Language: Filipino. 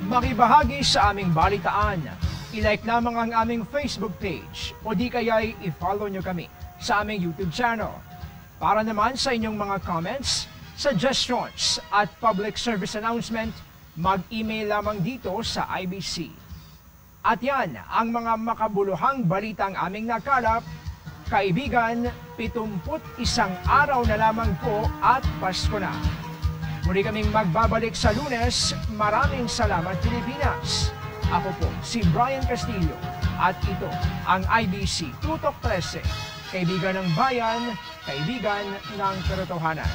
Makibahagi sa aming balitaan. I-like lamang ang aming Facebook page o di kaya'y i-follow nyo kami sa aming YouTube channel. Para naman sa inyong mga comments, suggestions at public service announcement, mag-email lamang dito sa IBC. At yan ang mga makabuluhang balitang aming nakalap. Kaibigan, 71 araw na lamang po at Pasko na. Muli kaming magbabalik sa Lunes. Maraming salamat, Pilipinas. Ako po si Brian Castillo at ito ang IBC Tutok 13. Kaibigan ng bayan, kaibigan ng katotohanan.